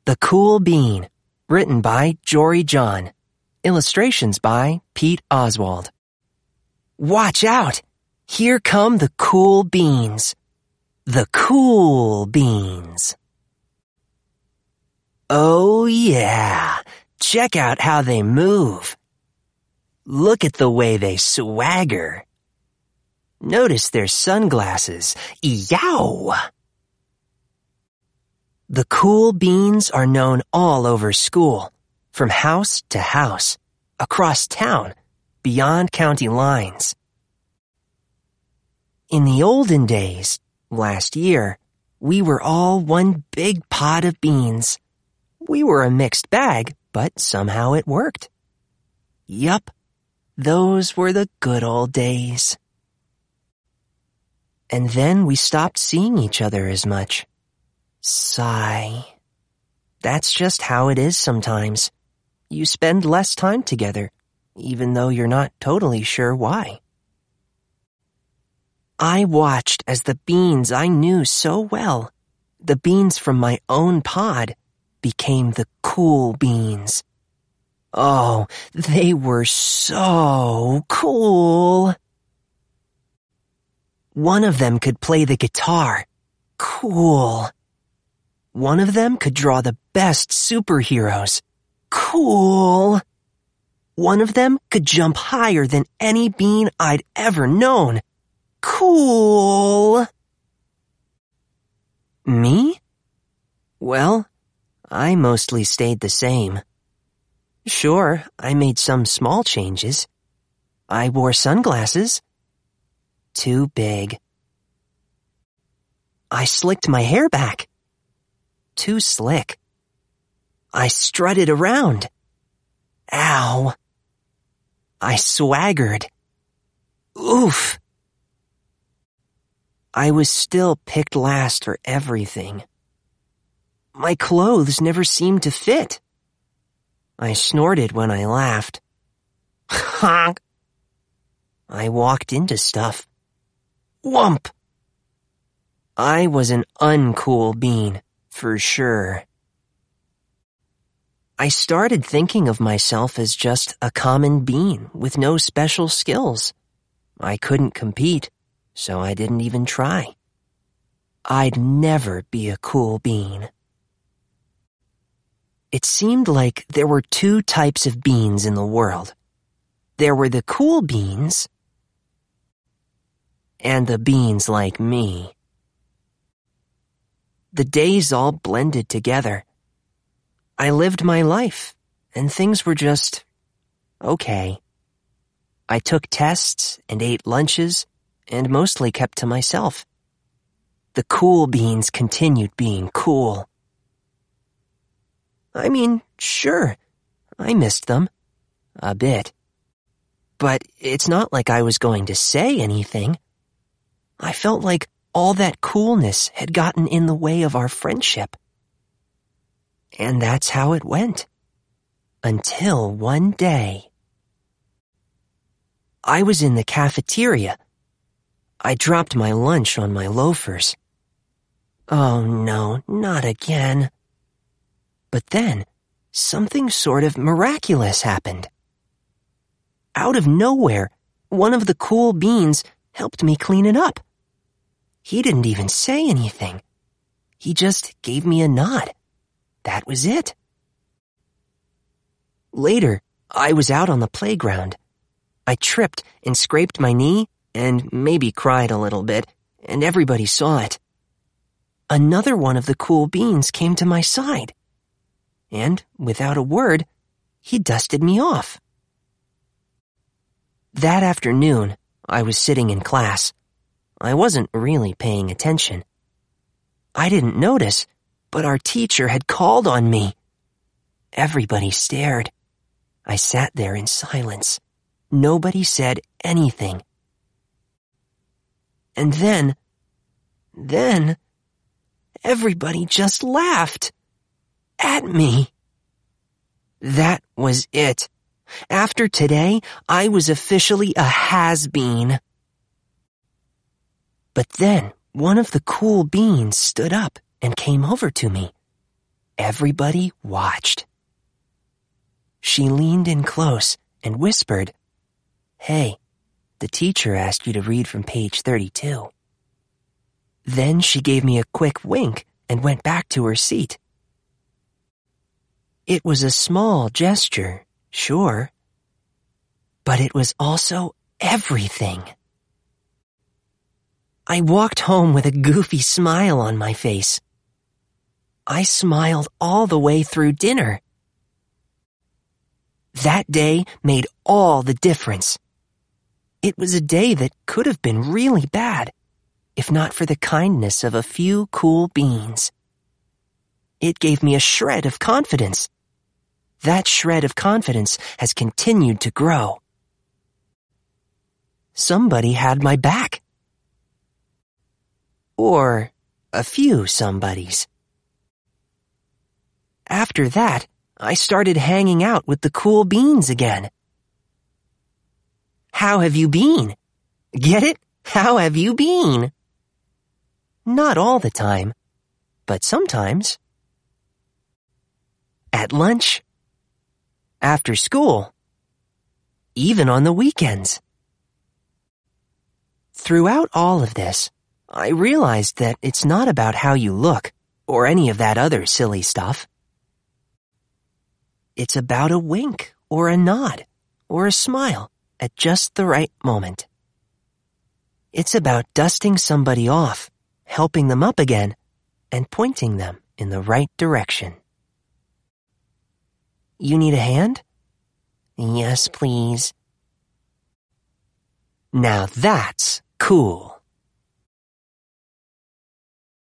The Cool Bean, written by Jory John. Illustrations by Pete Oswald. Watch out! Here come the cool beans. The cool beans. Oh yeah, check out how they move. Look at the way they swagger. Notice their sunglasses. Yow! The cool beans are known all over school, from house to house, across town, beyond county lines. In the olden days, last year, we were all one big pot of beans. We were a mixed bag, but somehow it worked. Yup, those were the good old days. And then we stopped seeing each other as much. Sigh. That's just how it is sometimes. You spend less time together, even though you're not totally sure why. I watched as the beans I knew so well, the beans from my own pod, became the cool beans. Oh, they were so cool. One of them could play the guitar. Cool. One of them could draw the best superheroes. Cool. One of them could jump higher than any bean I'd ever known. Cool. Me? Well, I mostly stayed the same. Sure, I made some small changes. I wore sunglasses. Too big. I slicked my hair back. Too slick. I strutted around. Ow. I swaggered. Oof. I was still picked last for everything. My clothes never seemed to fit. I snorted when I laughed. Honk. I walked into stuff. Whump. I was an uncool bean, for sure. I started thinking of myself as just a common bean with no special skills. I couldn't compete, so I didn't even try. I'd never be a cool bean. It seemed like there were two types of beans in the world. There were the cool beans and the beans like me. The days all blended together. I lived my life, and things were just okay. I took tests and ate lunches and mostly kept to myself. The cool beans continued being cool. I mean, sure, I missed them. A bit. But it's not like I was going to say anything. I felt like all that coolness had gotten in the way of our friendship. And that's how it went. Until one day. I was in the cafeteria. I dropped my lunch on my loafers. Oh no, not again. But then, something sort of miraculous happened. Out of nowhere, one of the cool beans helped me clean it up. He didn't even say anything. He just gave me a nod. That was it. Later, I was out on the playground. I tripped and scraped my knee and maybe cried a little bit, and everybody saw it. Another one of the cool beans came to my side. And, without a word, he dusted me off. That afternoon, I was sitting in class. I wasn't really paying attention. I didn't notice, but our teacher had called on me. Everybody stared. I sat there in silence. Nobody said anything. And then, everybody just laughed. At me. That was it. After today, I was officially a has-been. But then one of the cool beans stood up and came over to me. everybody watched. She leaned in close and whispered, "Hey, the teacher asked you to read from page 32. Then she gave me a quick wink and went back to her seat. It was a small gesture, sure, but it was also everything. I walked home with a goofy smile on my face. I smiled all the way through dinner. That day made all the difference. It was a day that could have been really bad, if not for the kindness of a few cool beans. It gave me a shred of confidence. That shred of confidence has continued to grow. Somebody had my back. Or a few somebodies. After that, I started hanging out with the cool beans again. How have you been? Get it? How have you been? Not all the time, but sometimes. At lunch, after school, even on the weekends. Throughout all of this, I realized that it's not about how you look or any of that other silly stuff. It's about a wink or a nod or a smile at just the right moment. It's about dusting somebody off, helping them up again, and pointing them in the right direction. You need a hand? Yes, please. Now that's cool.